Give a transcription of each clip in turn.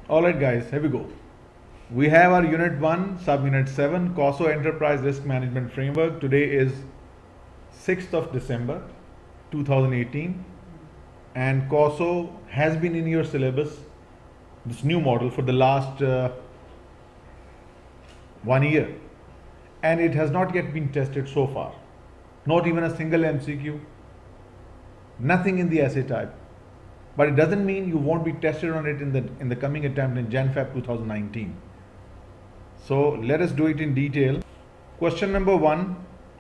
Alright guys, here we go. We have our Unit 1, Subunit 7, COSO Enterprise Risk Management Framework. Today is 6th of December 2018 and COSO has been in your syllabus, this new model, for the last 1 year, and it has not yet been tested so far. Not even a single MCQ, nothing in the essay type. But it doesn't mean you won't be tested on it in the coming attempt in Jan-Feb 2019. So let us do it in detail. Question number 1,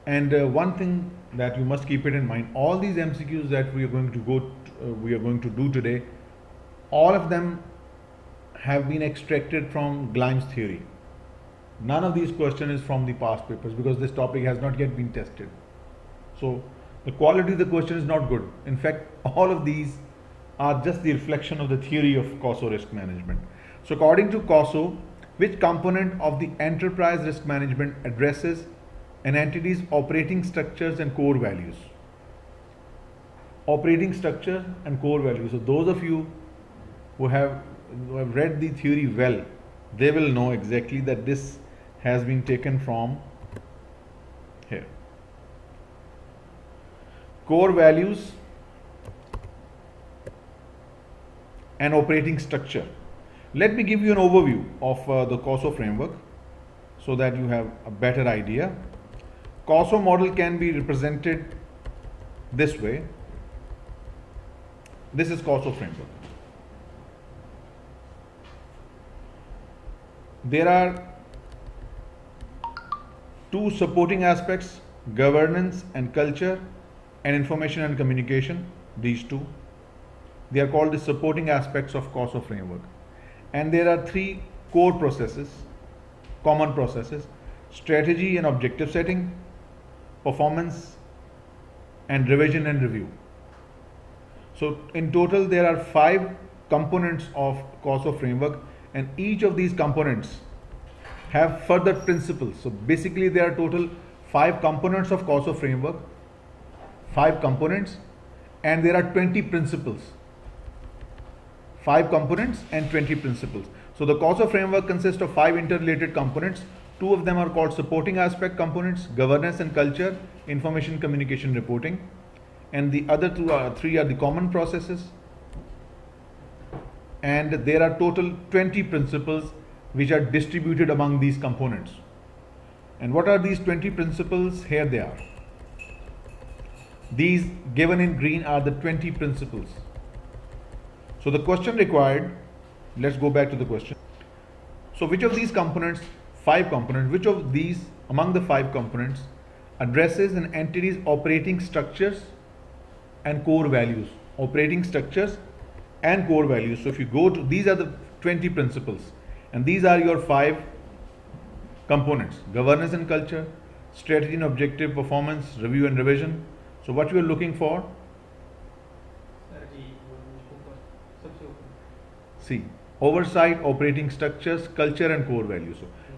and one thing that you must keep it in mind: all these MCQs that we are going to do today, all of them have been extracted from Glime's theory. None of these questions is from the past papers because this topic has not yet been tested. So the quality of the question is not good. In fact, all of these are just the reflection of the theory of COSO risk management. So according to COSO, which component of the enterprise risk management addresses an entity's operating structures and core values? Operating structure and core values. So those of you who have read the theory well, they will know exactly that this has been taken from here. Core values and operating structure. Let me give you an overview of the COSO framework so that you have a better idea. COSO model can be represented this way. This is COSO framework. There are two supporting aspects: governance and culture, and information and communication. These two, they are called the supporting aspects of COSO framework. And there are three core processes, common processes: strategy and objective setting, performance, and revision and review. So in total there are 5 components of COSO framework, and each of these components have further principles. So basically there are total 5 components of COSO framework, 5 components, and there are 20 principles. 5 components and 20 principles. So the COSO framework consists of 5 interrelated components. 2 of them are called supporting aspect components: governance and culture, information, communication, reporting. And the other 3 are the common processes. And there are total 20 principles which are distributed among these components. And what are these 20 principles? Here they are. These given in green are the 20 principles. So the question required, let's go back to the question. So which of these components, 5 components, which of these among the 5 components addresses an entity's operating structures and core values? Operating structures and core values. So if you go to, these are the 20 principles, and these are your 5 components: governance and culture, strategy and objective, performance, review and revision. So what you are looking for? See, oversight, operating structures, culture and core values.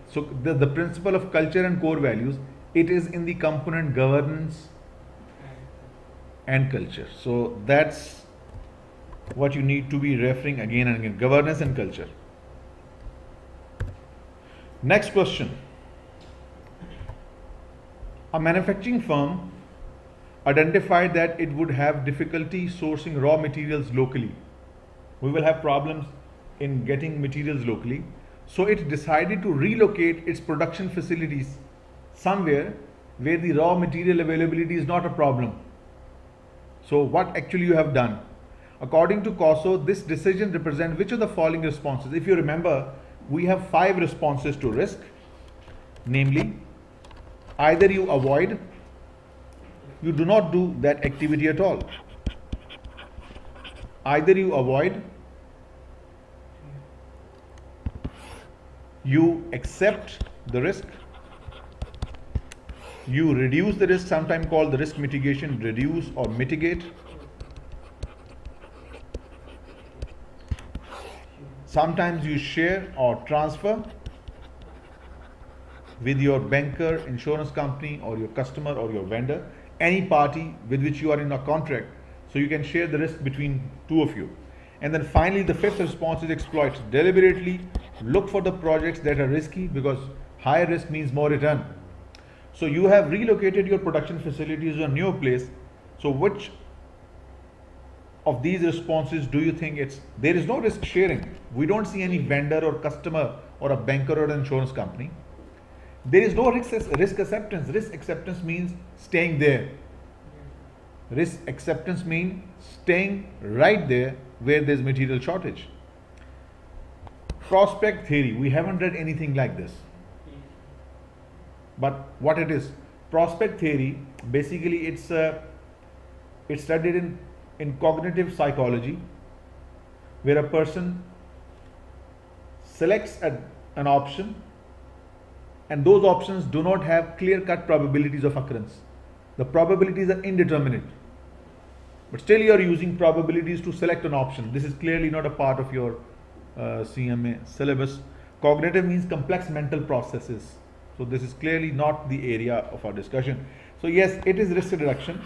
So the principle of culture and core values, it is in the component governance and culture. So that's what you need to be referring again and again: governance and culture. Next question. A manufacturing firm identified that it would have difficulty sourcing raw materials locally. We will have problems in getting materials locally. So it decided to relocate its production facilities somewhere where the raw material availability is not a problem. So what actually you have done? According to COSO, this decision represents which of the following responses? If you remember, we have 5 responses to risk, namely, either you avoid, you do not do that activity at all. Either you avoid, you accept the risk, you reduce the risk, sometimes called the risk mitigation, reduce or mitigate. Sometimes you share or transfer with your banker, insurance company, or your customer or your vendor, any party with which you are in a contract. So you can share the risk between 2 of you. And then finally, the fifth response is exploit. Deliberately look for the projects that are risky, because higher risk means more return. So you have relocated your production facilities to a new place. So which of these responses do you think there is no risk sharing? We don't see any vendor or customer or a banker or an insurance company. There is no risk acceptance. Risk acceptance means staying there. Risk acceptance means staying right there where there's material shortage. Prospect theory, we haven't read anything like this. But what it is, prospect theory, basically it's studied in cognitive psychology, where a person selects an option, and those options do not have clear-cut probabilities of occurrence. The probabilities are indeterminate, but still you are using probabilities to select an option. This is clearly not a part of your CMA syllabus. Cognitive means complex mental processes. So this is clearly not the area of our discussion. So yes, it is risk reduction.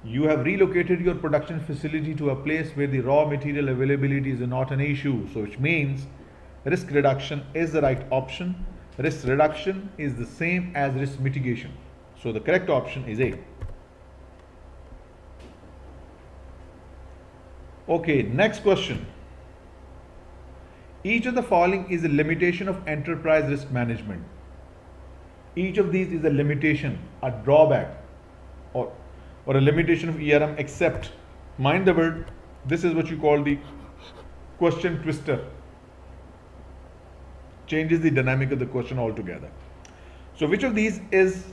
You have relocated your production facility to a place where the raw material availability is not an issue. So which means risk reduction is the right option. Risk reduction is the same as risk mitigation. So the correct option is A. Okay, next question. Each of the following is a limitation of enterprise risk management. Each of these is a limitation, a drawback, or a limitation of ERM, except, mind the word, this is what you call the question twister. Changes the dynamic of the question altogether. So which of these is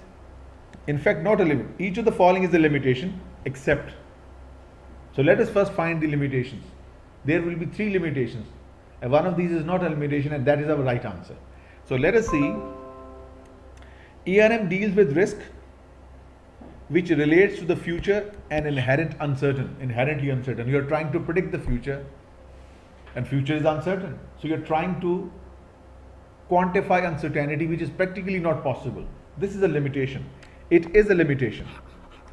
in fact not a limit? Each of the following is a limitation, except. So let us first find the limitations. There will be three limitations, and one of these is not a limitation, and that is our right answer. So let us see. ERM deals with risk which relates to the future and inherently uncertain. You are trying to predict the future, and future is uncertain. So you are trying to quantify uncertainty, which is practically not possible. This is a limitation. It is a limitation.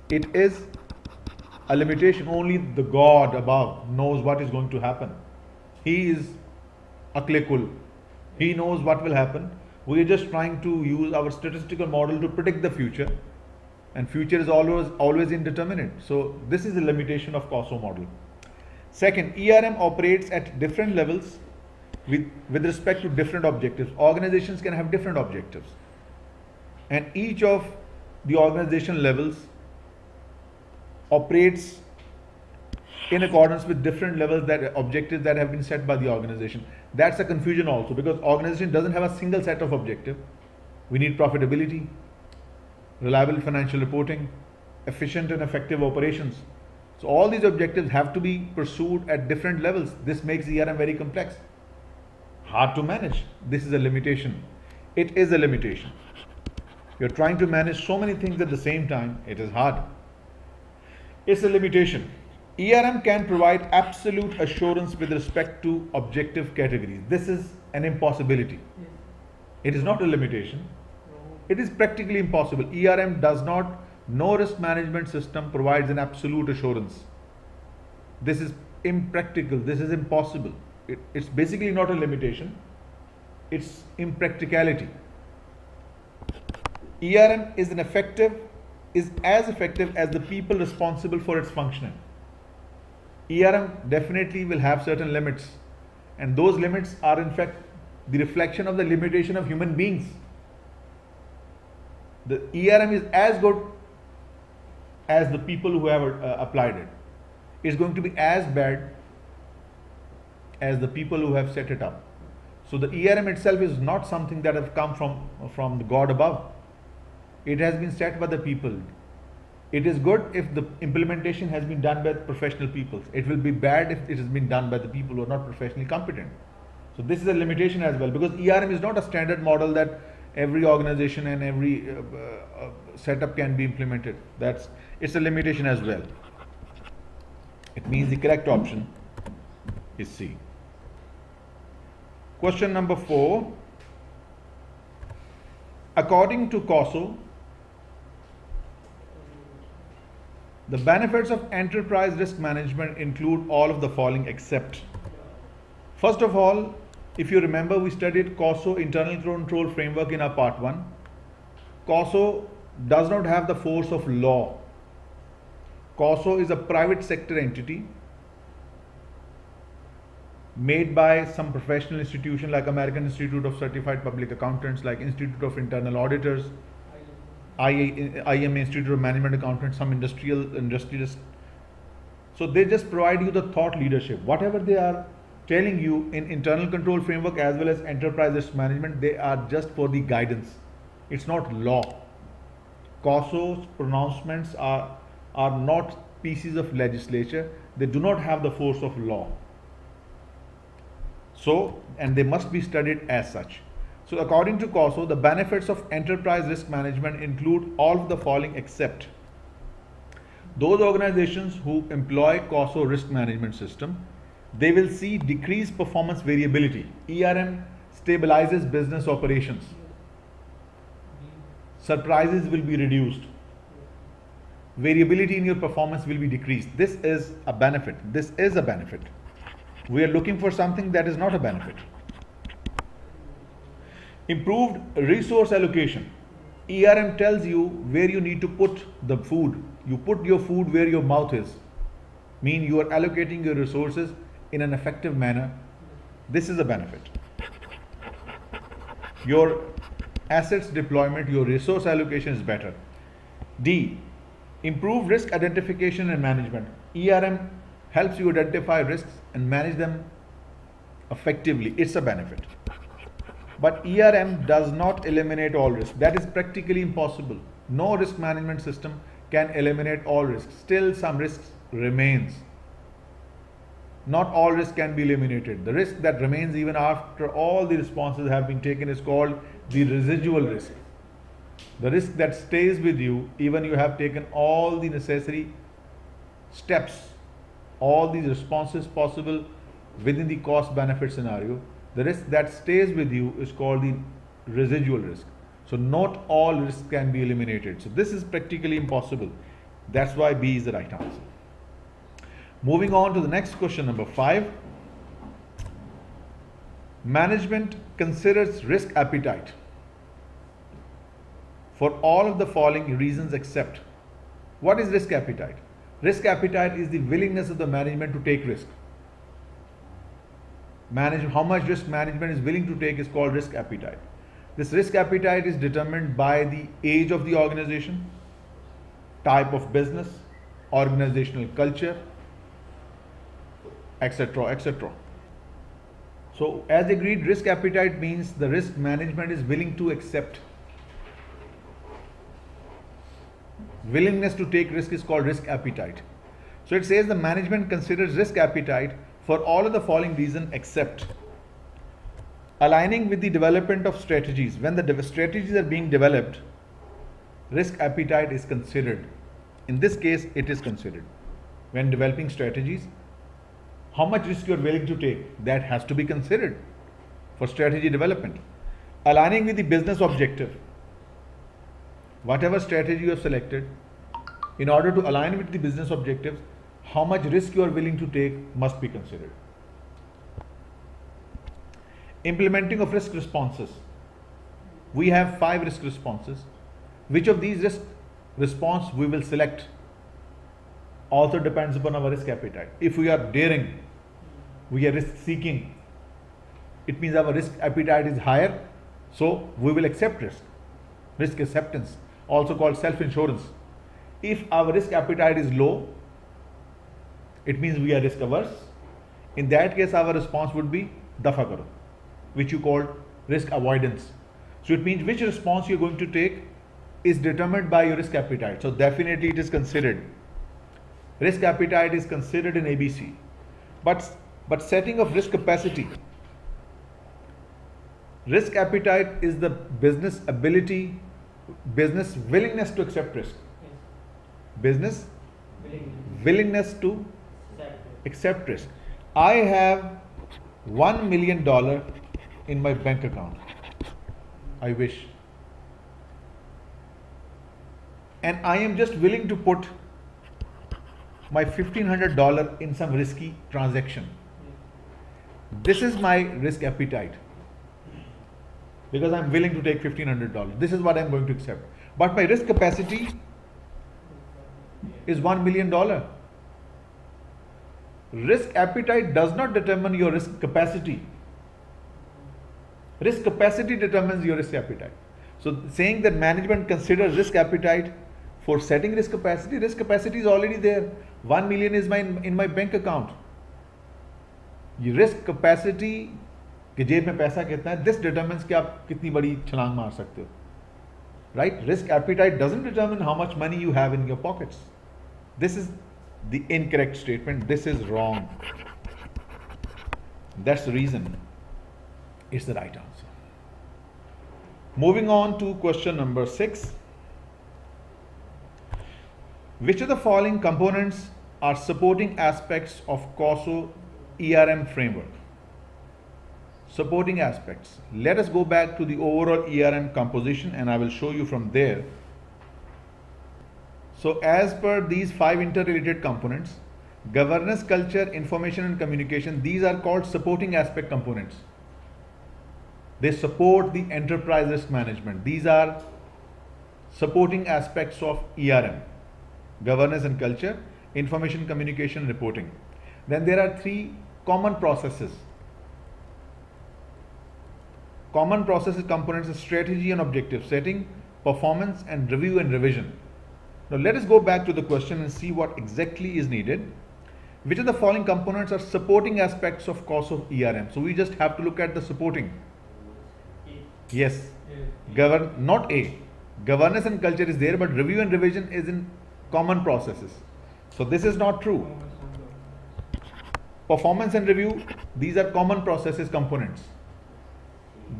It is a limitation. Only the God above knows what is going to happen. He is Akle-Kul. He knows what will happen. We are just trying to use our statistical model to predict the future, and future is always indeterminate. So this is a limitation of COSO model. Second, ERM operates at different levels with respect to different objectives. Organizations can have different objectives, and each of the organization levels operates in accordance with different levels, that objectives that have been set by the organization. That's a confusion also, because organization doesn't have a single set of objective. We need profitability, reliable financial reporting, efficient and effective operations. So all these objectives have to be pursued at different levels. This makes ERM very complex, hard to manage. This is a limitation. It is a limitation. You're trying to manage so many things at the same time. It is hard. It's a limitation. ERM can provide absolute assurance with respect to objective categories. This is an impossibility. It is not a limitation. It is practically impossible. ERM does not, no risk management system provides an absolute assurance. This is impractical. This is impossible. It's basically not a limitation. It's impracticality. ERM is as effective as the people responsible for its functioning. ERM definitely will have certain limits, and those limits are in fact the reflection of the limitation of human beings. The ERM is as good as the people who have applied it. It's going to be as bad as the people who have set it up. So the ERM itself is not something that has come from the God above. It has been set by the people. It is good if the implementation has been done by professional people. It will be bad if it has been done by the people who are not professionally competent. So this is a limitation as well, because ERM is not a standard model that every organization and every setup can be implemented. It's a limitation as well. It means the correct option is C. Question number 4. According to COSO, The benefits of enterprise risk management include all of the following except. First of all, if you remember, we studied COSO, internal control framework, in our part 1. COSO does not have the force of law. COSO is a private sector entity made by some professional institution like American Institute of Certified Public Accountants, like Institute of Internal Auditors, IM, Institute of Management Accountants, some industrialists. So they just provide you the thought leadership. Whatever they are telling you in internal control framework as well as enterprise risk management, they are just for the guidance. It's not law. COSO's pronouncements are not pieces of legislature. They do not have the force of law. So, and they must be studied as such. So according to COSO, the benefits of enterprise risk management include all of the following except. Those organizations who employ COSO risk management system, they will see decreased performance variability. ERM stabilizes business operations. Surprises will be reduced. Variability in your performance will be decreased. This is a benefit. This is a benefit. We are looking for something that is not a benefit. Improved resource allocation. ERM tells you where you need to put the food. You put your food where your mouth is. Mean you are allocating your resources in an effective manner. This is a benefit. Your assets deployment, your resource allocation is better. D. Improved risk identification and management. ERM helps you identify risks and manage them effectively. It's a benefit. But ERM does not eliminate all risks. That is practically impossible. No risk management system can eliminate all risks. Still some risks remains. Not all risks can be eliminated. The risk that remains even after all the responses have been taken is called the residual risk. The risk that stays with you even you have taken all the necessary steps, all these responses possible within the cost benefit scenario. The risk that stays with you is called the residual risk. So not all risks can be eliminated. So this is practically impossible. That's why B is the right answer. Moving on to the next question, number 5. Management considers risk appetite for all of the following reasons except. What is risk appetite? Risk appetite is the willingness of the management to take risk. How much risk management is willing to take is called risk appetite. This risk appetite is determined by the age of the organization, type of business, organizational culture, etc., etc. So as agreed, risk appetite means the risk management is willing to accept. Willingness to take risk is called risk appetite. So it says the management considers risk appetite for all of the following reasons except aligning with the development of strategies. When the strategies are being developed, risk appetite is considered. In this case, it is considered. When developing strategies, how much risk you are willing to take, that has to be considered for strategy development. Aligning with the business objective. Whatever strategy you have selected, in order to align with the business objectives, how much risk you are willing to take must be considered. Implementing of risk responses. We have 5 risk responses. Which of these risk response we will select also depends upon our risk appetite. If we are daring, we are risk seeking, it means our risk appetite is higher, so we will accept risk. Risk acceptance, also called self-insurance. If our risk appetite is low, it means we are risk averse. In that case, our response would be dafa karo, which you call risk avoidance. So it means which response you're going to take is determined by your risk appetite. So definitely it is considered. Risk appetite is considered in ABC. But setting of risk capacity. Risk appetite is the business ability, business willingness to accept risk. Business willingness to accept risk. I have $1 million in my bank account. I wish. And I am just willing to put my $1,500 in some risky transaction. This is my risk appetite, because I'm willing to take $1,500. This is what I'm going to accept. But my risk capacity is $1 million. Risk appetite does not determine your risk capacity. Risk capacity determines your risk appetite. So saying that management considers risk appetite for setting risk capacity is already there. 1 million is in my bank account. ये risk capacity कि जेब में पैसा कितना है, this determines कि आप कितनी बड़ी छलांग मार सकते हो. Right? Risk appetite doesn't determine how much money you have in your pockets. This is the incorrect statement. This is wrong. That's the reason it's the right answer. Moving on to question number 6. Which of the following components are supporting aspects of COSO ERM framework? Supporting aspects. Let us go back to the overall ERM composition and I will show you from there. So as per these 5 interrelated components, governance, culture, information and communication, these are called supporting aspect components. They support the enterprise risk management. These are supporting aspects of ERM. Governance and culture, information, communication, reporting. Then there are 3 common processes. Common processes components are strategy and objective setting, performance and review and revision. Now let us go back to the question and see what exactly is needed. Which of the following components are supporting aspects of COSO ERM? So we just have to look at the supporting. Yes. Not A. Governance and culture is there, but review and revision is in common processes. So this is not true. Performance and review, these are common processes components.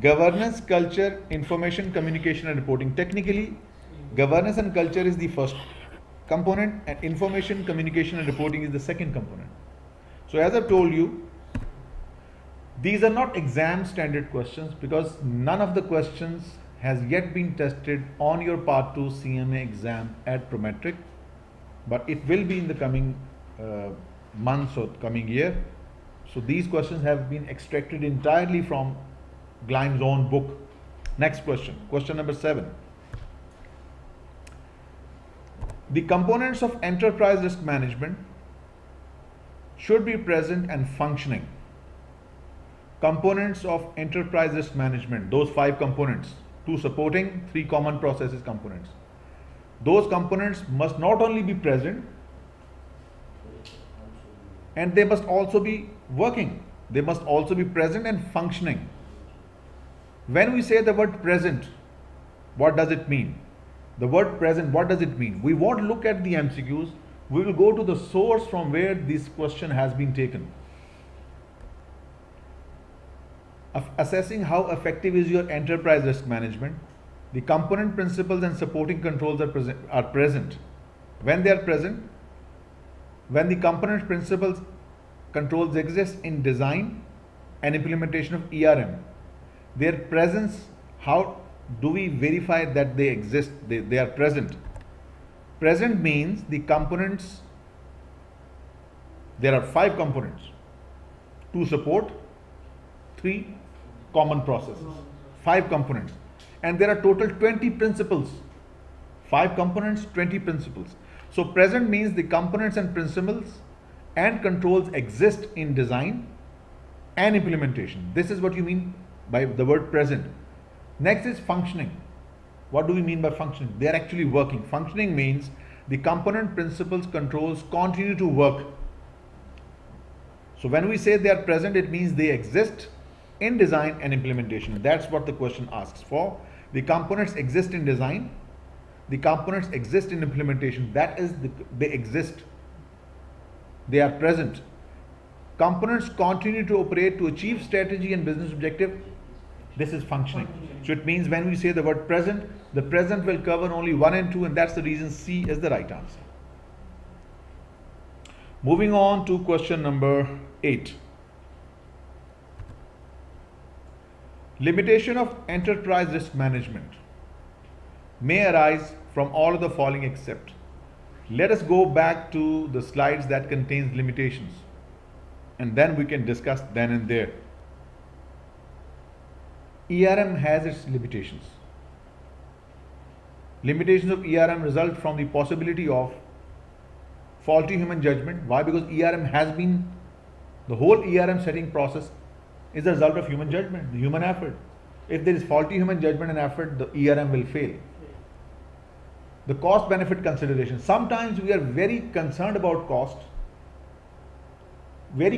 Governance, culture, information, communication and reporting. Technically, governance and culture is the first component and information, communication and reporting is the second component. So as I've told you, these are not exam standard questions because none of the questions has yet been tested on your Part 2 CMA exam at Prometric, but it will be in the coming months or coming year. So these questions have been extracted entirely from Glime's own book. Next question, question number 7. The components of enterprise risk management should be present and functioning. Components of enterprise risk management, those 5 components, 2 supporting, 3 common processes components. Those components must not only be present, and they must also be working. They must also be present and functioning. When we say the word present, what does it mean? The word present, what does it mean? We won't look at the MCQs. We will go to the source from where this question has been taken. Assessing how effective is your enterprise risk management, the component principles and supporting controls are present. When they are present, when the component principles controls exist in design and implementation of ERM, their presence, how do we verify that they exist, they are present? Present means the components, there are 5 components, 2 support, 3 common processes, 5 components, and there are total 20 principles. 5 components, 20 principles. So present means the components and principles and controls exist in design and implementation. This is what you mean by the word present. Next is functioning. What do we mean by functioning? They are actually working. Functioning means the component principles controls continue to work. So when we say they are present, it means they exist in design and implementation. That's what the question asks for. The components exist in design. The components exist in implementation. That is, they exist. They are present. Components continue to operate to achieve strategy and business objective. This is functioning. So it means when we say the word present, the present will cover only 1 and 2, and that's the reason C is the right answer. Moving on to question number 8. Limitation of enterprise risk management may arise from all of the following except. Let us go back to the slides that contains limitations, and then we can discuss then and there. ERM has its limitations. Limitations of ERM result from the possibility of faulty human judgment. Why? Because ERM has been, the whole ERM setting process is the result of human judgment, the human effort. If there is faulty human judgment and effort, the ERM will fail. The cost benefit consideration. Sometimes we are very concerned about cost. We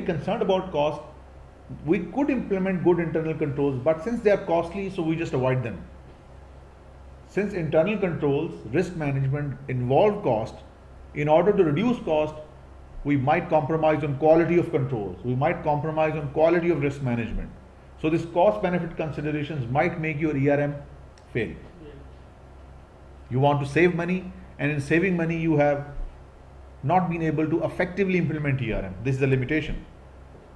could implement good internal controls, but since they are costly, so we just avoid them. Since internal controls, risk management involve cost, in order to reduce cost, we might compromise on quality of controls. We might compromise on quality of risk management. So this cost benefit considerations might make your ERM fail. You want to save money, and in saving money you have not been able to effectively implement ERM. This is a limitation.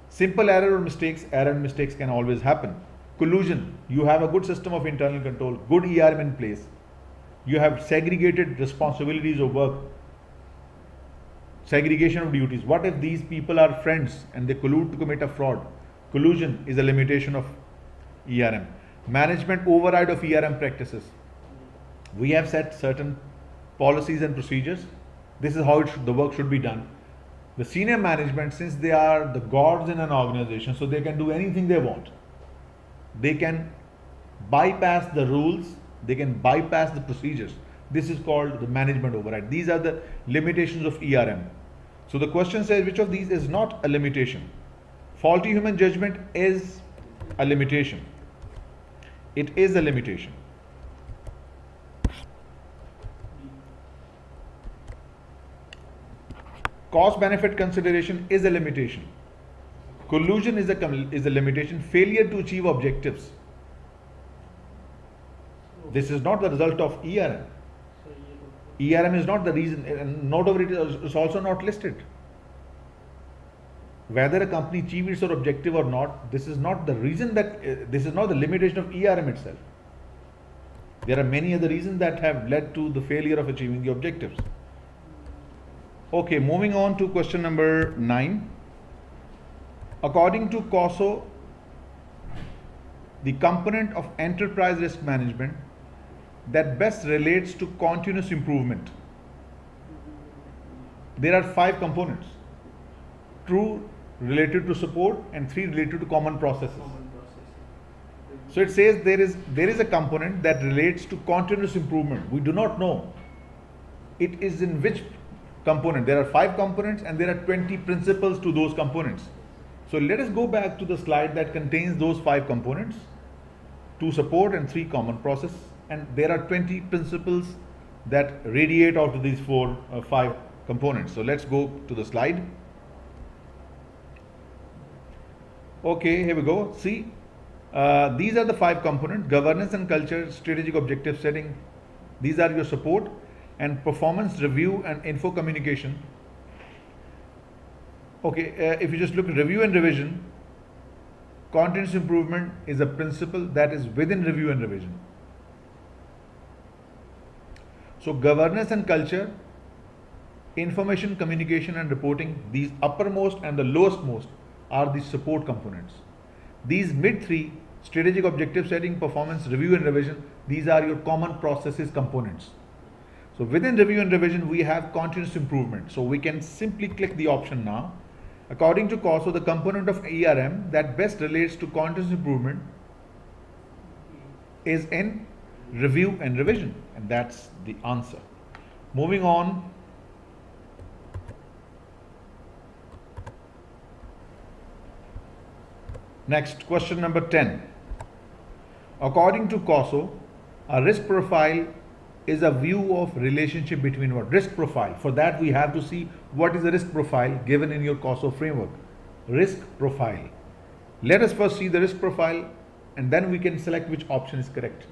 Simple error and mistakes can always happen. Collusion. You have a good system of internal control, good ERM in place. You have segregated responsibilities of work, segregation of duties. What if these people are friends and they collude to commit a fraud? Collusion is a limitation of ERM. Management override of ERM practices. We have set certain policies and procedures. This is how the work should be done. The senior management, since they are the gods in an organization, so they can do anything they want. They can bypass the rules, they can bypass the procedures. This is called the management override. These are the limitations of ERM. So the question says, which of these is not a limitation? Faulty human judgment is a limitation. It is a limitation. Cost benefit consideration is a limitation. Collusion is a limitation. Failure to achieve objectives. This is not the result of ERM. ERM is not the reason, and note over it is also not listed. Whether a company achieves its objective or not, this is not the reason this is not the limitation of ERM itself. There are many other reasons that have led to the failure of achieving the objectives. Okay, moving on to question number 9. According to COSO, the component of enterprise risk management that best relates to continuous improvement. There are 5 components. 2 related to support and 3 related to common processes. So it says there is a component that relates to continuous improvement. We do not know it is in which component. There are 5 components and there are 20 principles to those components. So let us go back to the slide that contains those 5 components, 2 support and 3 common process, and there are 20 principles that radiate out of these 5 components. So let's go to the slide. Okay, here we go. See, these are the 5 components: governance and culture, strategic objective setting. These are your support, and performance review and info communication. Okay, if you just look at review and revision, continuous improvement is a principle that is within review and revision. So governance and culture, information communication and reporting, these uppermost and the lowest most are the support components. These mid 3, strategic objective setting, performance review and revision, these are your common processes components. So within review and revision we have continuous improvement. So we can simply click the option now. According to COSO, the component of ERM that best relates to continuous improvement is in review and revision, and that's the answer. Moving on. Next, question number 10. According to COSO, a risk profile is a view of relationship between what? Risk profile. For that we have to see what is the risk profile given in your COSO framework. Risk profile. Let us first see the risk profile and then we can select which option is correct.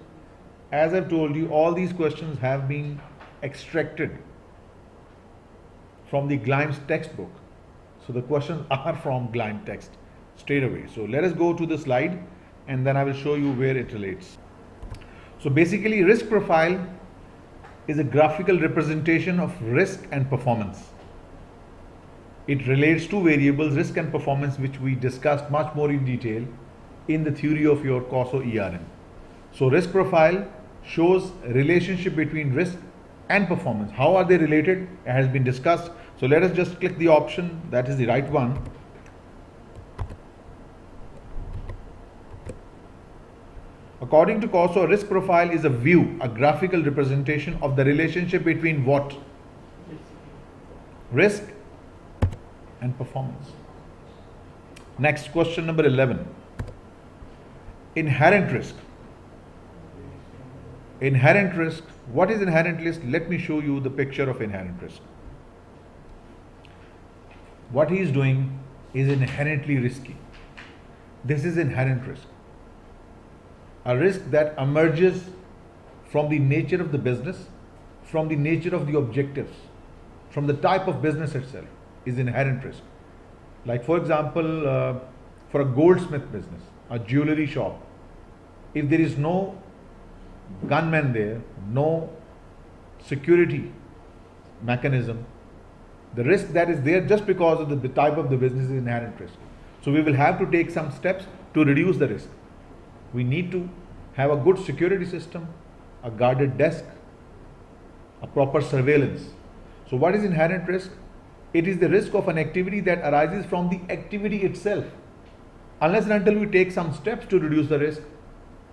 As I've told you, all these questions have been extracted from the Glime's textbook. So the questions are from Glime text straight away. So let us go to the slide and then I will show you where it relates. So basically risk profile is a graphical representation of risk and performance. It relates to variables risk and performance, which we discussed much more in detail in the theory of your COSO ERM. So risk profile shows a relationship between risk and performance. How are they related? It has been discussed. So let us just click the option that is the right one. According to COSO, a risk profile is a view, a graphical representation of the relationship between what? Risk and performance. Next, question number 11. Inherent risk. Inherent risk. What is inherent risk? Let me show you the picture of inherent risk. What he is doing is inherently risky. This is inherent risk. A risk that emerges from the nature of the business, from the nature of the objectives, from the type of business itself is inherent risk. Like for example, for a goldsmith business, a jewelry shop, if there is no gunman there, no security mechanism, the risk that is there just because of the type of the business is inherent risk. So we will have to take some steps to reduce the risk. We need to have a good security system, a guarded desk, a proper surveillance. So what is inherent risk? It is the risk of an activity that arises from the activity itself. Unless and until we take some steps to reduce the risk,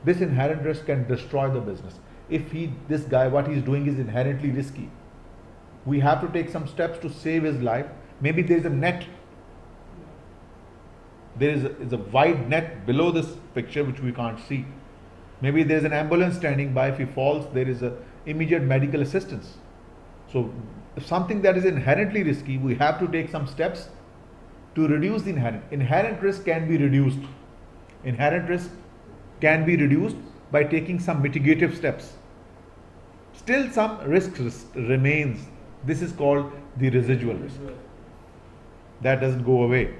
this inherent risk can destroy the business. If this guy, what he's doing is inherently risky, we have to take some steps to save his life. Maybe there is a net. There is a wide net below this picture which we can't see. Maybe there is an ambulance standing by. If he falls, there is immediate medical assistance. So if something that is inherently risky, we have to take some steps to reduce the inherent risk can be reduced. Inherent risk can be reduced by taking some mitigative steps. Still some risk remains. This is called the residual risk. That doesn't go away.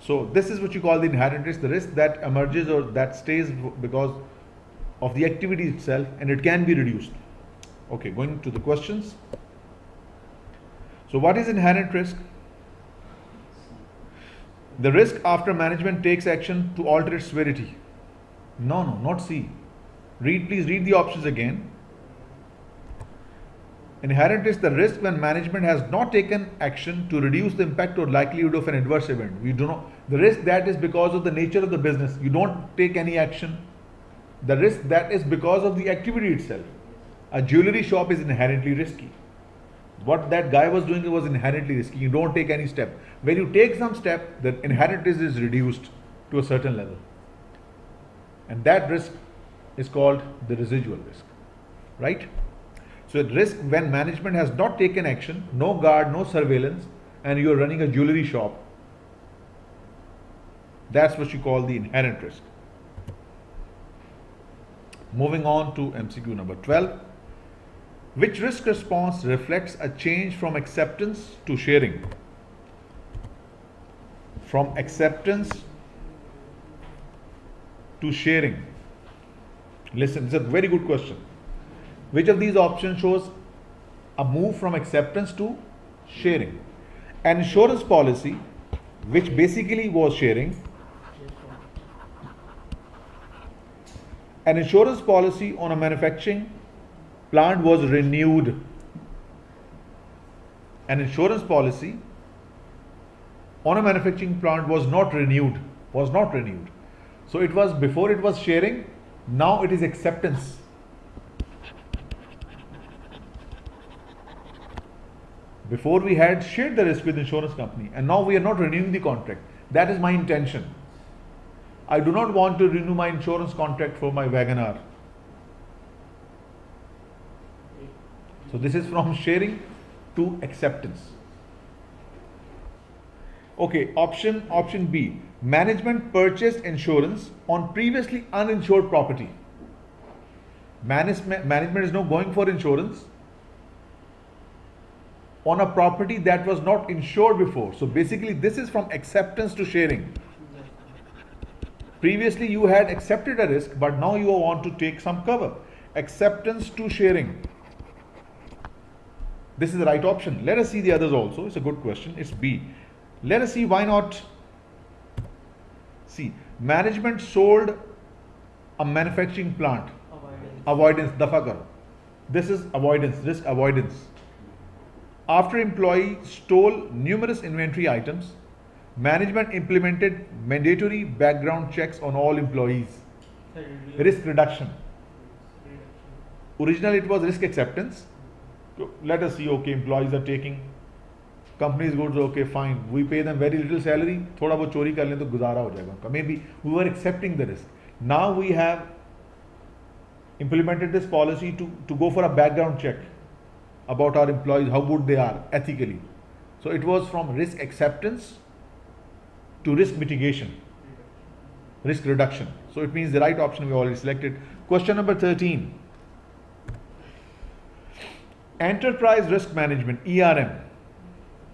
So this is what you call the inherent risk, the risk that emerges or that stays because of the activity itself, and it can be reduced. Okay, going to the questions. So what is inherent risk? The risk after management takes action to alter its severity. No, not C. Please read the options again. Inherent is the risk when management has not taken action to reduce the impact or likelihood of an adverse event. We do not. The risk that is because of the nature of the business. You don't take any action. The risk that is because of the activity itself. A jewelry shop is inherently risky. What that guy was doing was inherently risky. You don't take any step. When you take some step, the inherent risk is reduced to a certain level. And that risk is called the residual risk. Right? So at risk when management has not taken action, no guard, no surveillance, and you are running a jewelry shop, that's what you call the inherent risk. Moving on to MCQ number 12. Which risk response reflects a change from acceptance to sharing? From acceptance to sharing. Listen, it's a very good question. Which of these options shows a move from acceptance to sharing? An insurance policy, which basically was sharing. An insurance policy on a manufacturing plant was renewed. An insurance policy on a manufacturing plant was not renewed. So it was before it was sharing, now it is acceptance. Before we had shared the risk with the insurance company, and now we are not renewing the contract. That is my intention. I do not want to renew my insurance contract for my WagonR. So this is from sharing to acceptance. Okay, option B. Management purchased insurance on previously uninsured property. Management is now going for insurance on a property that was not insured before. So basically this is from acceptance to sharing. Previously you had accepted a risk, but now you want to take some cover. Acceptance to sharing. This is the right option. Let us see the others also. It's a good question. It's B. Let us see why not C. Management sold a manufacturing plant. Avoidance. Dafa karo. This is avoidance, risk avoidance. After employee stole numerous inventory items, management implemented mandatory background checks on all employees. Risk reduction. Originally it was risk acceptance. So let us see, okay, employees are taking company's goods, okay, fine. We pay them very little salary, thoda bahut chori kar le to guzara ho jayega unka. Maybe we were accepting the risk. Now we have implemented this policy to go for a background check about our employees, how good they are ethically. So it was from risk acceptance to risk mitigation, risk reduction. So it means the right option we already selected. Question number 13. Enterprise risk management, ERM.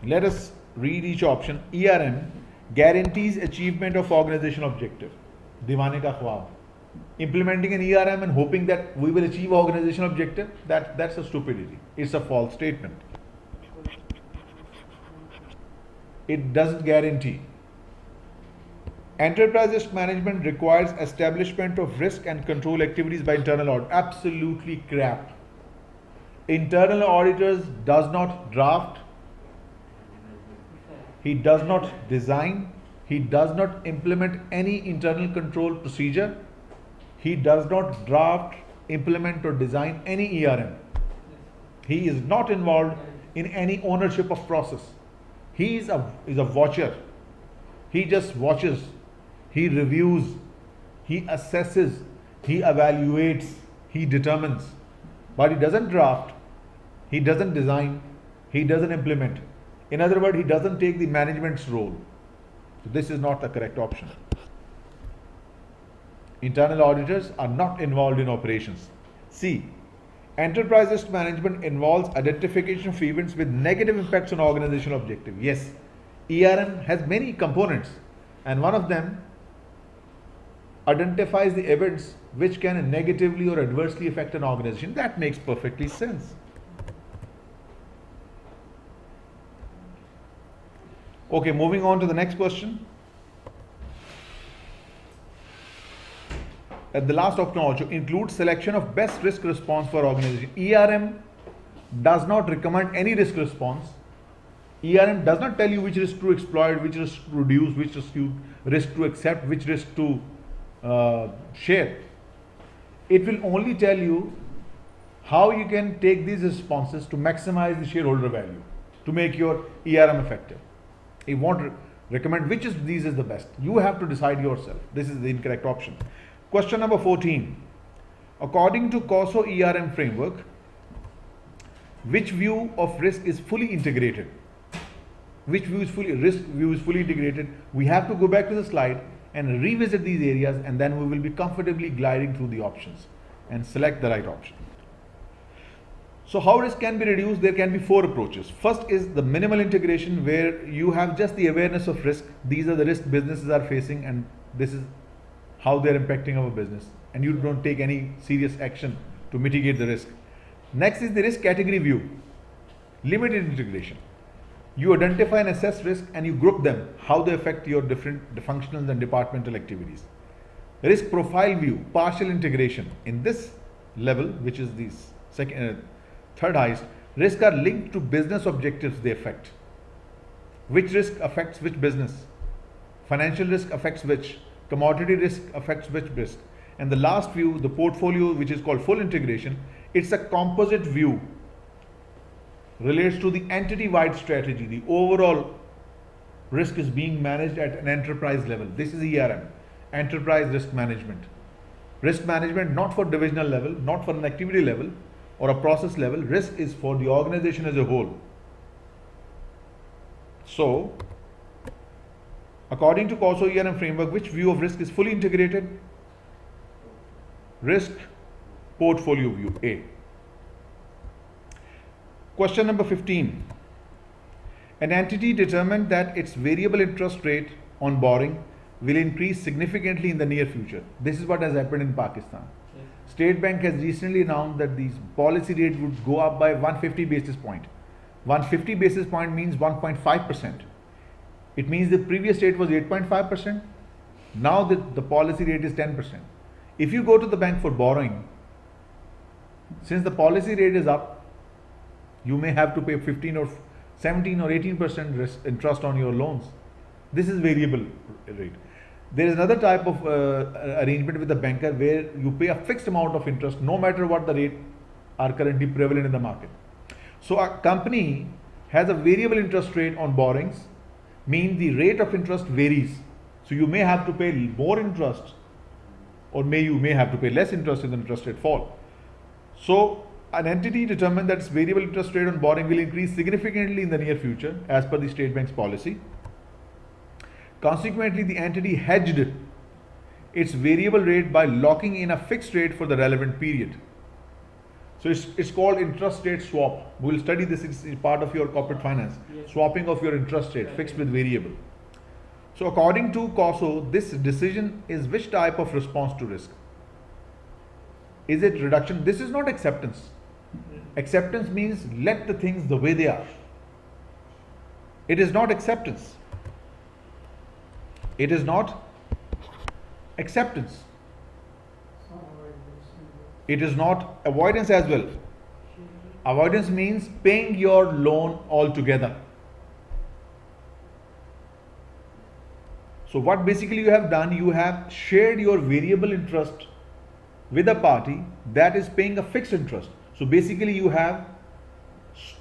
Let us read each option. ERM guarantees achievement of organizational objective. Diwane ka khwab. Implementing an ERM and hoping that we will achieve organizational objective, that's a stupidity. It's a false statement. It doesn't guarantee. Enterprise risk management requires establishment of risk and control activities by internal audit. Absolutely crap. Internal auditors does not draft, he does not design, he does not implement any internal control procedure, he does not draft, implement or design any ERM. He is not involved in any ownership of process. He is a watcher. He just watches, he reviews, he assesses, he evaluates, he determines, but he doesn't draft, he doesn't design, he doesn't implement. In other words, he doesn't take the management's role. So this is not the correct option. Internal auditors are not involved in operations. C. Enterprise risk management involves identification of events with negative impacts on organizational objective. Yes, ERM has many components and one of them identifies the events which can negatively or adversely affect an organization. That makes perfectly sense. Okay, moving on to the next question. At the last option also includes selection of best risk response for organization. ERM does not recommend any risk response. ERM does not tell you which risk to exploit, which risk to reduce, which risk to accept, which risk to share. It will only tell you how you can take these responses to maximize the shareholder value, to make your ERM effective. It won't recommend which of these is the best. You have to decide yourself. This is the incorrect option. Question number 14. According to COSO ERM framework, which view of risk is fully integrated? Which view is risk view is fully integrated? We have to go back to the slide and revisit these areas, and then we will be comfortably gliding through the options and select the right option. So how risk can be reduced? There can be 4 approaches. First is the minimal integration, where you have just the awareness of risk. These are the risks businesses are facing and this is how they are impacting our business, and you don't take any serious action to mitigate the risk. Next is the risk category view, limited integration. You identify and assess risk and you group them, how they affect your different functional and departmental activities. Risk profile view, partial integration. In this level, which is the third highest, risks are linked to business objectives they affect. Which risk affects which business? Financial risk affects which? Commodity risk affects which risk? And the last view, the portfolio, which is called full integration, it's a composite view, relates to the entity-wide strategy. The overall risk is being managed at an enterprise level. This is ERM, enterprise risk management. Risk management not for divisional level, not for an activity level or a process level. Risk is for the organization as a whole. So, according to COSO ERM framework, which view of risk is fully integrated? Risk portfolio view, A. Question number 15. An entity determined that its variable interest rate on borrowing will increase significantly in the near future. This is what has happened in Pakistan. State Bank has recently announced that the policy rate would go up by 150 basis points. 150 basis point means 1.5%. It means the previous rate was 8.5%. Now the policy rate is 10%. If you go to the bank for borrowing, since the policy rate is up, you may have to pay 15 or 17 or 18% interest on your loans. This is variable rate. There is another type of arrangement with the banker where you pay a fixed amount of interest no matter what the rate are currently prevalent in the market. So a company has a variable interest rate on borrowings, means the rate of interest varies. So you may have to pay more interest, or you may have to pay less interest if the interest rate fall. So an entity determined that its variable interest rate on borrowing will increase significantly in the near future as per the State Bank's policy. Consequently, the entity hedged its variable rate by locking in a fixed rate for the relevant period. So it's called interest rate swap. We will study this, it's part of your corporate finance. Yes. Swapping of your interest rate, fixed with variable. So according to COSO, this decision is which type of response to risk? Is it reduction? This is not acceptance. Acceptance means let the things the way they are. It is not acceptance. It is not acceptance. It is not avoidance as well. Avoidance means paying your loan altogether. So what basically you have done, you have shared your variable interest with a party that is paying a fixed interest. So basically you have,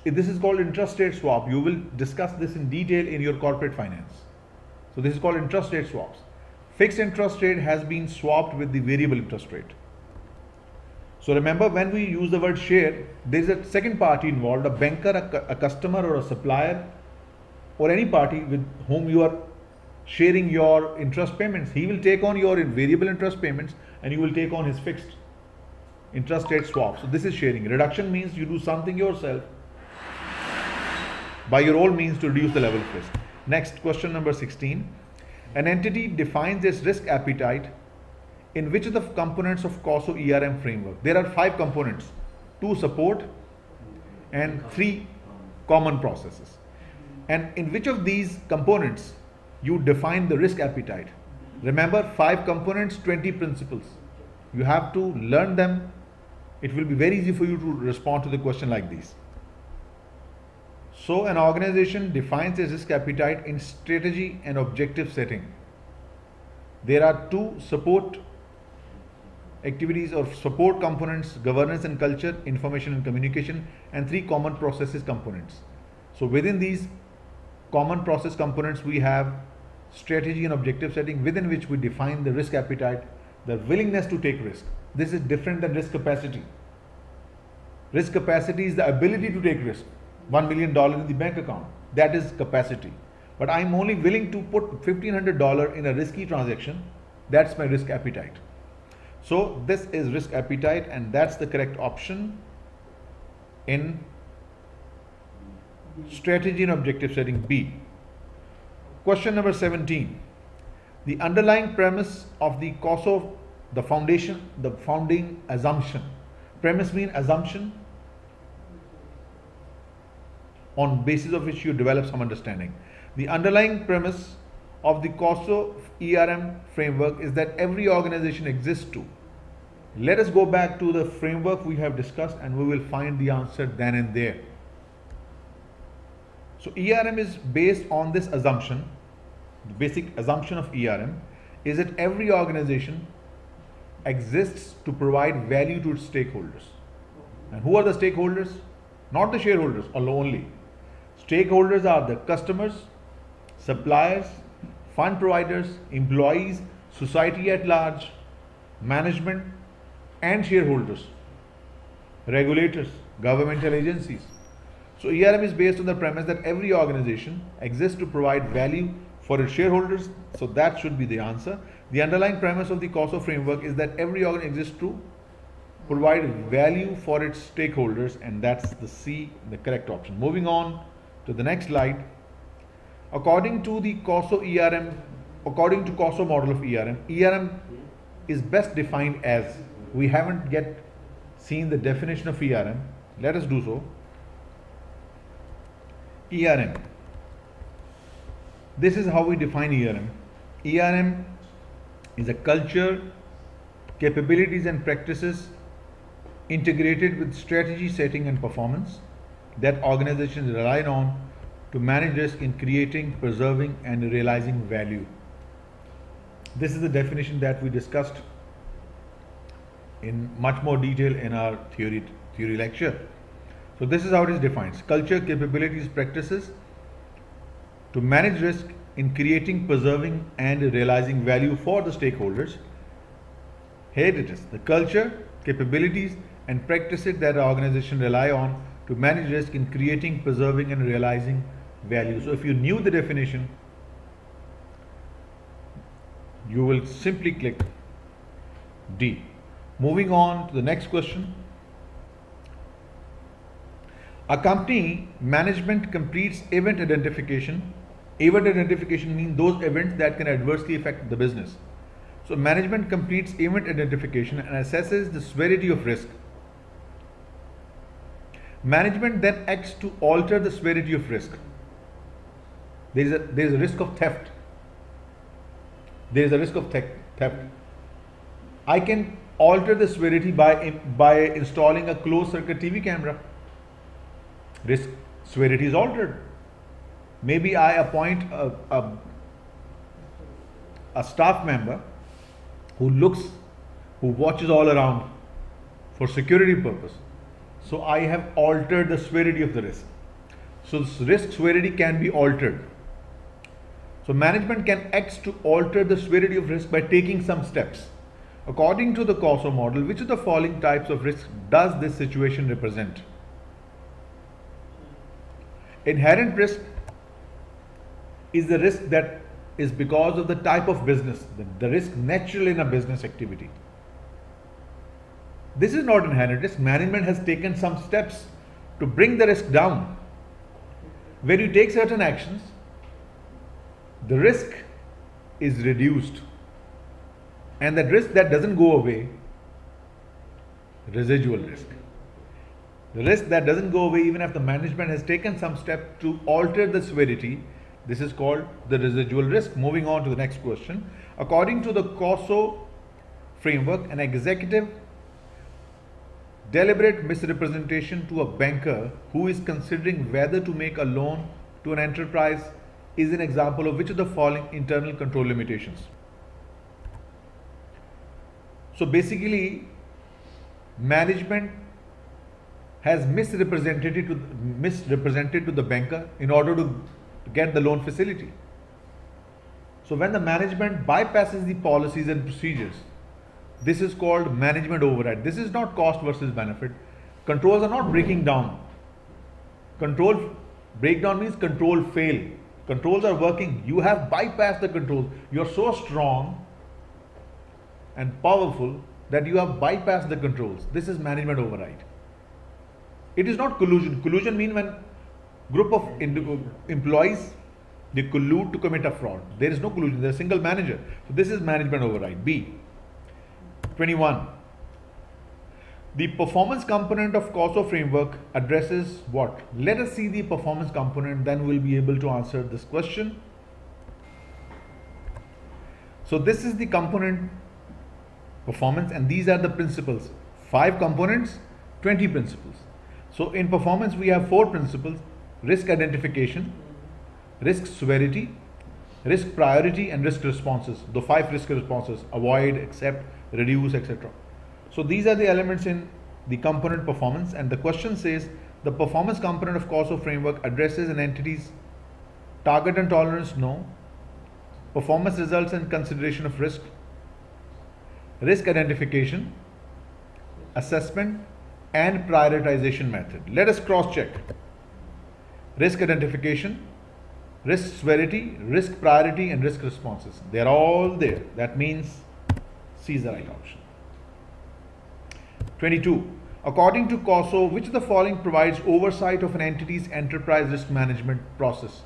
this is called interest rate swap. You will discuss this in detail in your corporate finance. So this is called interest rate swaps. Fixed interest rate has been swapped with the variable interest rate. So remember, when we use the word share, there is a second party involved, a banker, a customer or a supplier, or any party with whom you are sharing your interest payments. He will take on your variable interest payments and you will take on his fixed interest rate swap. So this is sharing. Reduction means you do something yourself by your own means to reduce the level of risk. Next, question number 16. An entity defines its risk appetite in which of the components of COSO ERM framework? There are 5 components, 2 support and 3 common processes. And in which of these components you define the risk appetite? Remember, 5 components, 20 principles. You have to learn them. It will be very easy for you to respond to the question like this. So an organization defines its risk appetite in strategy and objective setting. There are 2 support activities or support components, governance and culture, information and communication, and 3 common processes components. So within these common process components, we have strategy and objective setting, within which we define the risk appetite, the willingness to take risk. This is different than risk capacity. Risk capacity is the ability to take risk. $1 million in the bank account, that is capacity. But I'm only willing to put $1,500 in a risky transaction. That's my risk appetite. So this is risk appetite, and that's the correct option in strategy and objective setting B. Question number 17. The underlying premise of the COSO, the founding assumption. Premise means assumption on basis of which you develop some understanding. The underlying premise of the COSO ERM framework is that every organization exists to. Let us go back to the framework we have discussed and we will find the answer then and there. So ERM is based on this assumption. The basic assumption of ERM is that every organization exists to provide value to its stakeholders. And who are the stakeholders? Not the shareholders only. Stakeholders are the customers, suppliers, fund providers, employees, society at large, management, and shareholders, regulators, governmental agencies. So ERM is based on the premise that every organization exists to provide value for its shareholders. So that should be the answer. The underlying premise of the COSO framework is that every organization exists to provide value for its stakeholders, and that's the C, the correct option. Moving on to the next slide. According to the COSO ERM, according to COSO model of ERM, ERM is best defined as, we haven't yet seen the definition of ERM. Let us do so. ERM. This is how we define ERM. ERM is a culture, capabilities and practices integrated with strategy setting and performance that organizations rely on to manage risk in creating, preserving and realizing value. This is the definition that we discussed in much more detail in our theory lecture. So this is how it is defined: culture, capabilities, practices to manage risk in creating, preserving and realizing value for the stakeholders. Here it is: the culture, capabilities and practices that our organization rely on to manage risk in creating, preserving and realizing value. So if you knew the definition, you will simply click D. Moving on to the next question. A company management completes event identification. Event identification means those events that can adversely affect the business. So management completes event identification and assesses the severity of risk. Management then acts to alter the severity of risk. There is a risk of theft. There is a risk of theft. I can alter the severity by installing a closed circuit TV camera. Risk severity is altered. Maybe I appoint a staff member who watches all around for security purpose. So I have altered the severity of the risk. So risk severity can be altered. So management can act to alter the severity of risk by taking some steps. According to the COSO model, which of the following types of risk does this situation represent? Inherent risk is the risk that is because of the type of business, the risk natural in a business activity. This is not inherent risk. Management has taken some steps to bring the risk down. When you take certain actions, the risk is reduced, and that risk that doesn't go away, residual risk. The risk that doesn't go away even if the management has taken some step to alter the severity, this is called the residual risk. Moving on to the next question. According to the COSO framework, an executive deliberate misrepresentation to a banker who is considering whether to make a loan to an enterprise is an example of which of the following internal control limitations? So basically, management has misrepresented to the banker in order to get the loan facility. So when the management bypasses the policies and procedures, this is called management override. This is not cost versus benefit. Controls are not breaking down. Control breakdown means control fail. Controls are working. You have bypassed the controls. You are so strong and powerful that you have bypassed the controls. This is management override. It is not collusion. Collusion means when group of employees, they collude to commit a fraud. There is no collusion. There is a single manager. So this is management override. B. 21. The performance component of COSO framework addresses what? Let us see the performance component, then we'll be able to answer this question. So this is the component performance, and these are the principles. 5 components, 20 principles. So in performance we have 4 principles: risk identification, risk severity, risk priority and risk responses. The 5 risk responses: avoid, accept, reduce, etc. So these are the elements in the component performance, and the question says the performance component of COSO framework addresses an entity's target and tolerance, no. Performance results and consideration of risk, risk identification, assessment and prioritization method. Let us cross check. Risk identification, risk severity, risk priority and risk responses. They are all there. That means C is the right option. 22. According to COSO, which of the following provides oversight of an entity's enterprise risk management process?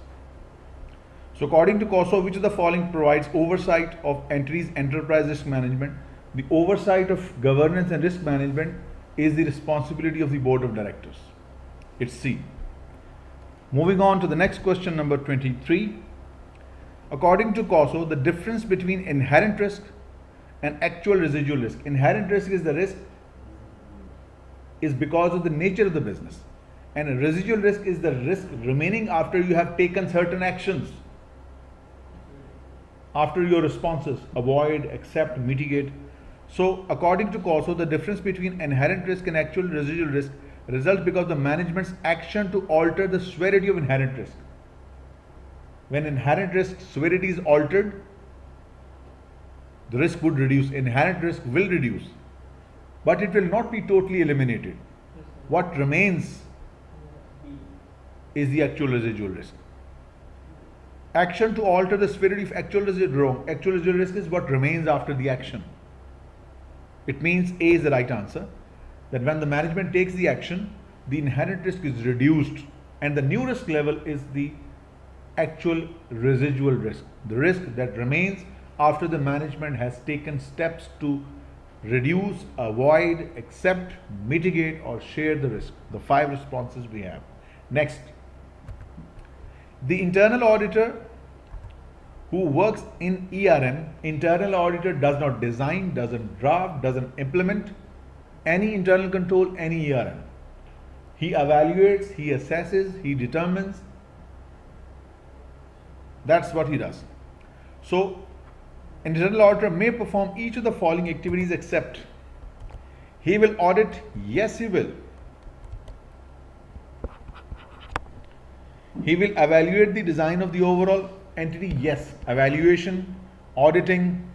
So according to COSO, which of the following provides oversight of entity's enterprise risk management? The oversight of governance and risk management is the responsibility of the board of directors. It's C. Moving on to the next question, number 23. According to COSO, the difference between inherent risk and actual residual risk. Inherent risk is the risk is because of the nature of the business, and residual risk is the risk remaining after you have taken certain actions, after your responses: avoid, accept, mitigate. So according to COSO, the difference between inherent risk and actual residual risk results because of the management's action to alter the severity of inherent risk. When inherent risk severity is altered, the risk would reduce. Inherent risk will reduce, but it will not be totally eliminated. What remains is the actual residual risk. Action to alter the severity of actual residual. Actual residual risk is what remains after the action. It means A is the right answer. That when the management takes the action, the inherent risk is reduced, and the new risk level is the actual residual risk, the risk that remains after the management has taken steps to reduce, avoid, accept, mitigate, or share the risk. The 5 responses we have. Next, the internal auditor who works in ERM, internal auditor does not design, doesn't draft, doesn't implement any internal control, any ERM. He evaluates, he assesses, he determines. That's what he does. So, internal auditor may perform each of the following activities except: he will audit, yes he will. He will evaluate the design of the overall entity, yes. Evaluation, auditing,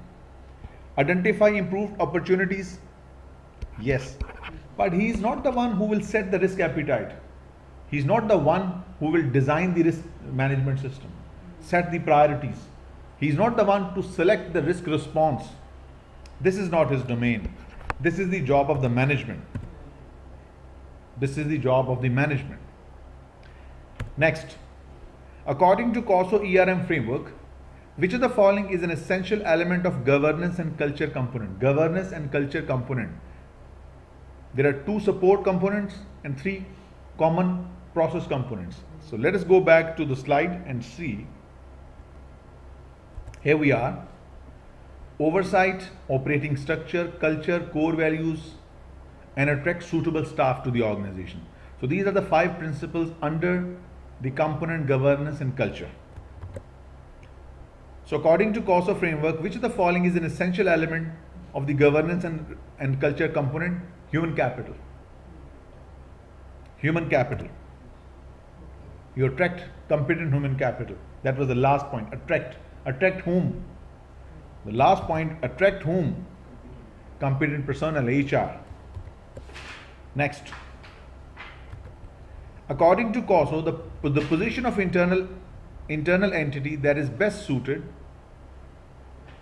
identify improved opportunities, yes. But he is not the one who will set the risk appetite. He is not the one who will design the risk management system, set the priorities. He is not the one to select the risk response. This is not his domain. This is the job of the management. This is the job of the management. Next, according to COSO ERM framework, which of the following is an essential element of governance and culture component? Governance and culture component. There are 2 support components and 3 common process components. So let us go back to the slide and see. Here we are. Oversight, operating structure, culture, core values, and attract suitable staff to the organization. So these are the 5 principles under the component governance and culture. So according to COSO framework, which of the following is an essential element of the governance and culture component? Human capital. Human capital. You attract competent human capital. That was the last point. Attract. Attract whom? The last point, attract whom? Competent personnel, HR. Next. According to COSO, the position of internal entity that is best suited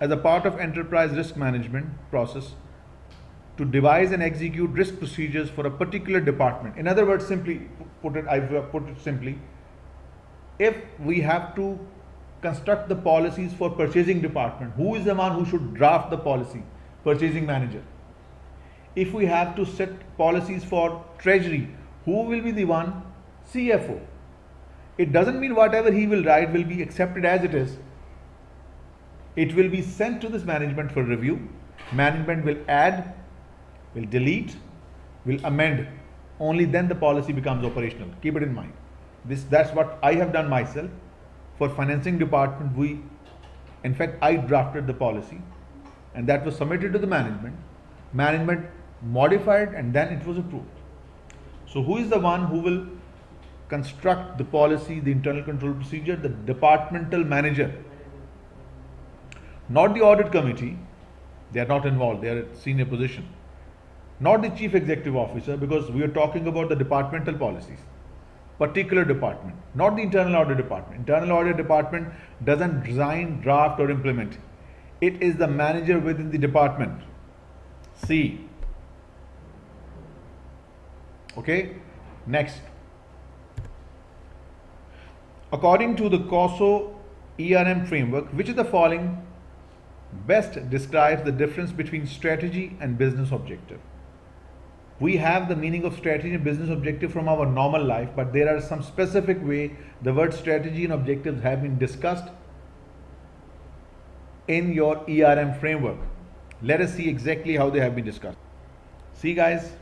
as a part of enterprise risk management process to devise and execute risk procedures for a particular department. In other words, simply put it, I've put it simply, if we have to construct the policies for purchasing department, who is the one who should draft the policy? Purchasing manager. If we have to set policies for treasury, who will be the one? CFO. It doesn't mean whatever he will write will be accepted as it is. It will be sent to this management for review. Management will add, will delete, will amend. Only then the policy becomes operational. Keep it in mind. That's what I have done myself. For financing department, in fact, I drafted the policy and that was submitted to the management. Management modified and then it was approved. So who is the one who will construct the policy, the internal control procedure? The departmental manager. Not the audit committee. They are not involved. They are at senior position. Not the chief executive officer, because we are talking about the departmental policies. Particular department, not the internal audit department. Internal audit department doesn't design, draft, or implement. It is the manager within the department. C. Okay. Next. According to the COSO ERM framework, which of the following best describes the difference between strategy and business objective? We have the meaning of strategy and business objective from our normal life, but there are some specific way the word strategy and objectives have been discussed in your ERM framework. Let us see exactly how they have been discussed. See guys,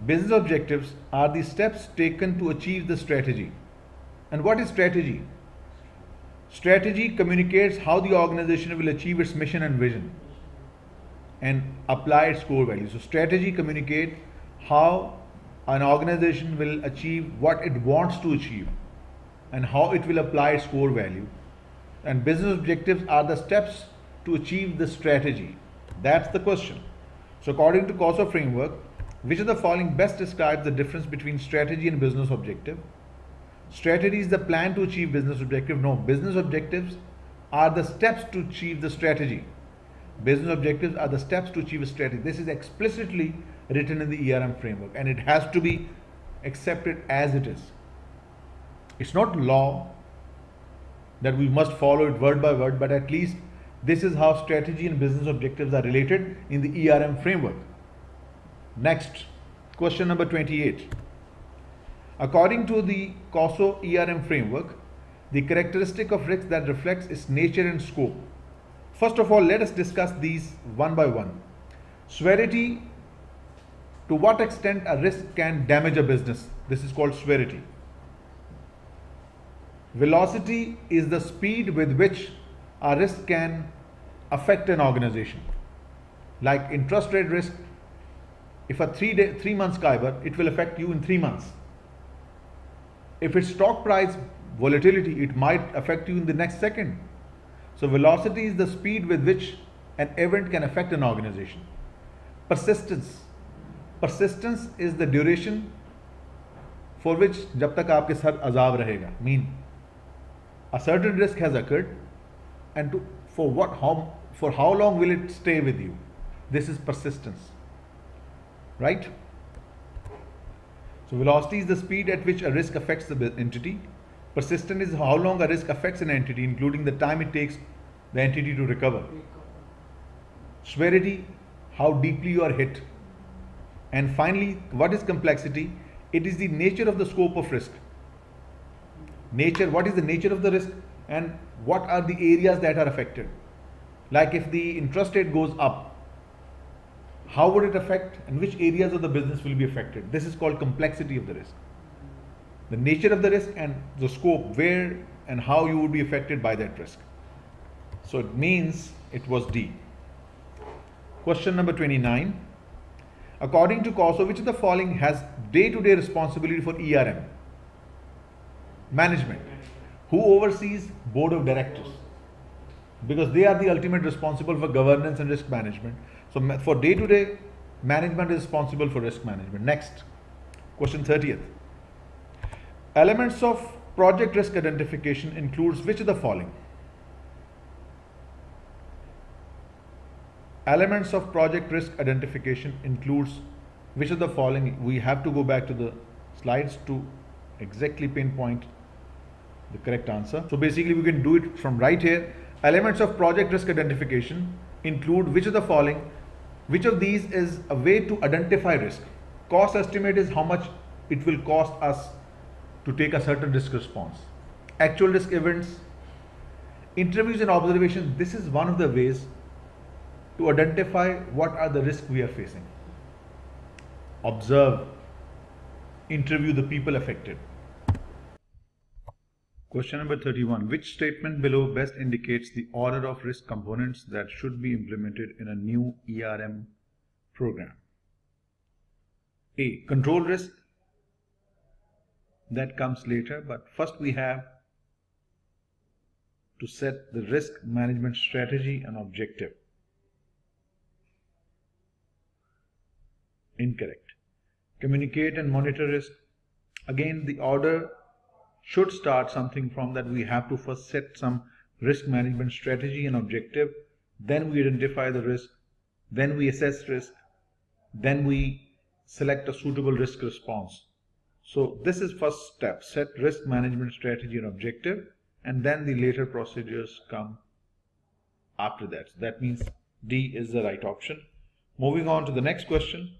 business objectives are the steps taken to achieve the strategy. And what is strategy? Strategy communicates how the organization will achieve its mission and vision and apply its core values. So strategy communicates how an organization will achieve what it wants to achieve and how it will apply its core value. And business objectives are the steps to achieve the strategy. That's the question. So according to COSO framework, which of the following best describes the difference between strategy and business objective? Strategy is the plan to achieve business objective. No, business objectives are the steps to achieve the strategy. Business objectives are the steps to achieve a strategy. This is explicitly written in the ERM framework and it has to be accepted as it is. It's not law that we must follow it word by word, but at least this is how strategy and business objectives are related in the ERM framework. Next, question number 28. According to the COSO ERM framework, the characteristic of risk that reflects its nature and scope. First of all, let us discuss these one by one. Severity, to what extent a risk can damage a business. This is called severity. Velocity is the speed with which a risk can affect an organization. Like interest rate risk, if a 3 months SCIBOR, it will affect you in 3 months. If it's stock price volatility, it might affect you in the next second. So velocity is the speed with which an event can affect an organization. Persistence. Persistence is the duration for which जब तक आपके sir अजाब रहेगा. Mean a certain risk has occurred and for how long will it stay with you? This is persistence. Right? So velocity is the speed at which a risk affects the entity. Persistent is how long a risk affects an entity, including the time it takes the entity to recover. Severity, how deeply you are hit. And finally, what is complexity? It is the nature of the scope of risk. Nature, what is the nature of the risk and what are the areas that are affected? Like if the interest rate goes up, how would it affect and which areas of the business will be affected? This is called complexity of the risk. The nature of the risk and the scope, where and how you would be affected by that risk. So it means it was D. Question number 29. According to COSO, which of the following has day-to-day responsibility for ERM? Management. Who oversees board of directors? Because they are the ultimate responsible for governance and risk management. So for day-to-day, management is responsible for risk management. Next, question 30th. Elements of project risk identification includes which of the following? Elements of project risk identification includes which of the following? We have to go back to the slides to exactly pinpoint the correct answer. So basically we can do it from right here. Elements of project risk identification include which of the following? Which of these is a way to identify risk? Cost estimate is how much it will cost us to take a certain risk response. Actual risk events, interviews and observations. This is one of the ways to identify what are the risks we are facing. Observe, interview the people affected. Question number 31. Which statement below best indicates the order of risk components that should be implemented in a new ERM program? A. Control risk. That comes later, but first we have to set the risk management strategy and objective. Incorrect. Communicate and monitor risk. Again, the order should start something from that we have to first set some risk management strategy and objective, then we identify the risk, then we assess risk, then we select a suitable risk response. So this is first step, set risk management strategy and objective, and then the later procedures come after that. So that means D is the right option. Moving on to the next question.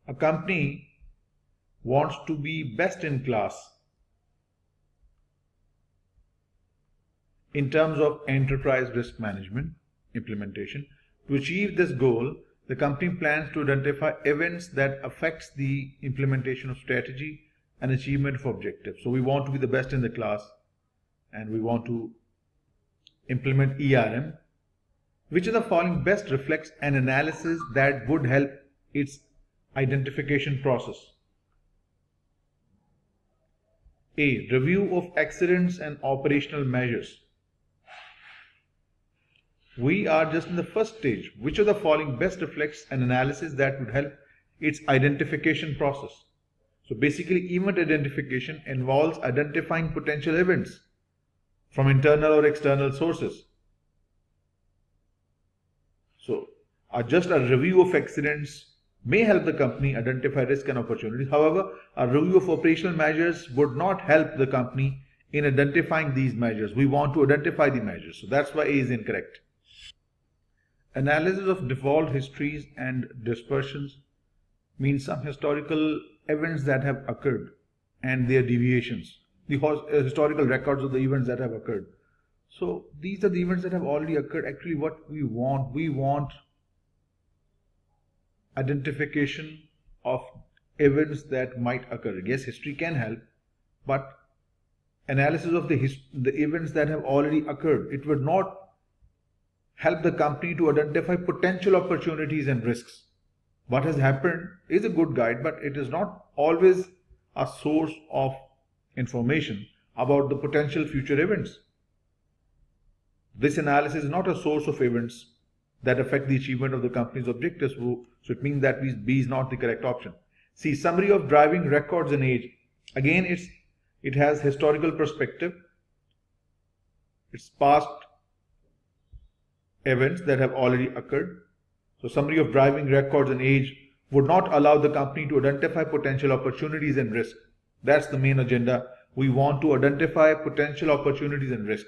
A company wants to be best in class in terms of enterprise risk management implementation. To achieve this goal, the company plans to identify events that affects the implementation of strategy and achievement of objectives. So we want to be the best in the class and we want to implement ERM. Which of the following best reflects an analysis that would help its identification process? A. Review of accidents and operational measures. We are just in the first stage. Which of the following best reflects an analysis that would help its identification process? So basically, event identification involves identifying potential events from internal or external sources. So just a review of accidents may help the company identify risk and opportunities. However, a review of operational measures would not help the company in identifying these measures. We want to identify the measures. So that's why A is incorrect. Analysis of default histories and dispersions means some historical events that have occurred and their deviations. The historical records of the events that have occurred. So these are the events that have already occurred. Actually, what we want identification of events that might occur. Yes, history can help, but analysis of the events that have already occurred, it would not help the company to identify potential opportunities and risks. What has happened is a good guide, but it is not always a source of information about the potential future events. This analysis is not a source of events that affect the achievement of the company's objectives. So it means that B is not the correct option. See, summary of driving records and age. Again, it has historical perspective. It's past events that have already occurred. So summary of driving records and age would not allow the company to identify potential opportunities and risk. That's the main agenda. We want to identify potential opportunities and risk.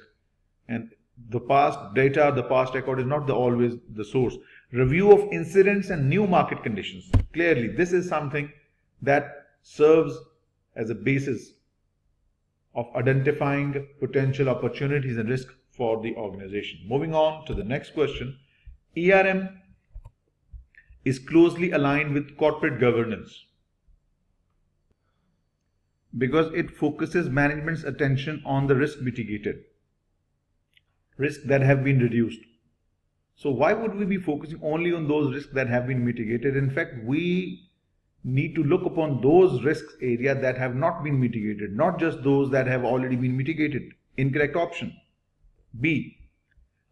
And the past data, the past record is not always the source. Review of incidents and new market conditions. Clearly, this is something that serves as a basis of identifying potential opportunities and risk for the organization. Moving on to the next question. ERM is closely aligned with corporate governance because it focuses management's attention on the risk mitigated, risks that have been reduced. So why would we be focusing only on those risks that have been mitigated? In fact, we need to look upon those risks area that have not been mitigated, not just those that have already been mitigated. Incorrect option. B.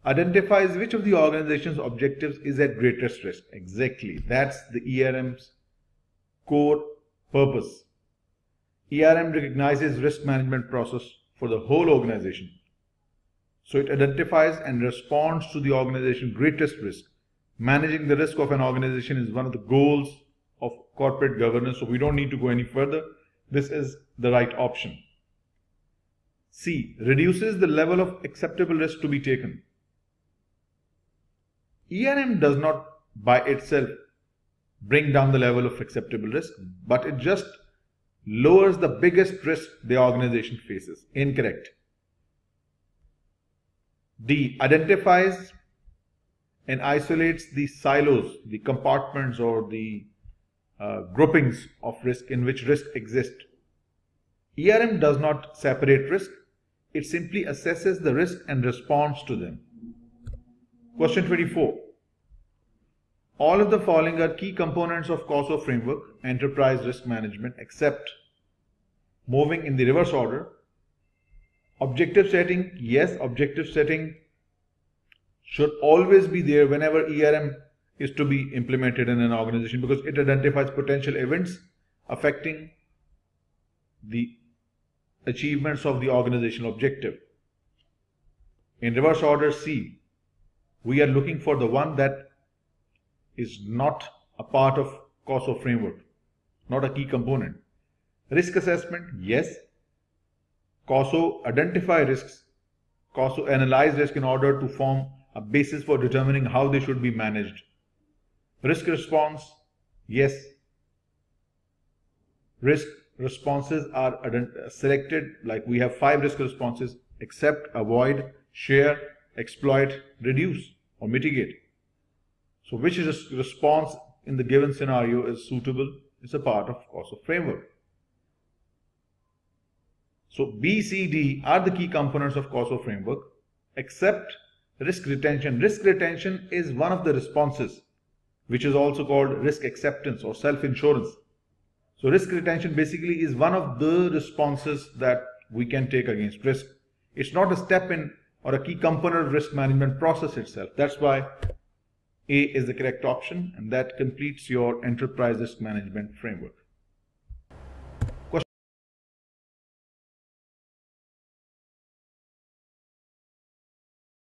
Identifies which of the organization's objectives is at greatest risk. Exactly. That's the ERM's core purpose. ERM recognizes risk management process for the whole organization. So it identifies and responds to the organization's greatest risk. Managing the risk of an organization is one of the goals of corporate governance. So we don't need to go any further. This is the right option. C. Reduces the level of acceptable risk to be taken. ERM does not by itself bring down the level of acceptable risk, but it just lowers the biggest risk the organization faces. Incorrect. D. Identifies and isolates the silos, the compartments or the groupings of risk in which risk exists. ERM does not separate risk. It simply assesses the risk and responds to them. Question 24. All of the following are key components of COSO framework, enterprise risk management, except moving in the reverse order. Objective setting. Yes, objective setting should always be there whenever ERM is to be implemented in an organization because it identifies potential events affecting the achievements of the organizational objective. In reverse order C, we are looking for the one that is not a part of COSO framework, not a key component. Risk assessment, yes. COSO identify risks. COSO analyze risk in order to form a basis for determining how they should be managed. Risk response, yes. Risk responses are selected, like we have 5 risk responses: accept, avoid, share, exploit, reduce or mitigate. So which response in the given scenario is suitable is a part of COSO framework. So B, C, D are the key components of COSO framework. Accept, risk retention. Risk retention is one of the responses, which is also called risk acceptance or self-insurance. So risk retention basically is one of the responses that we can take against risk. It's not a step in or a key component of risk management process itself. That's why A is the correct option, and that completes your enterprise risk management framework.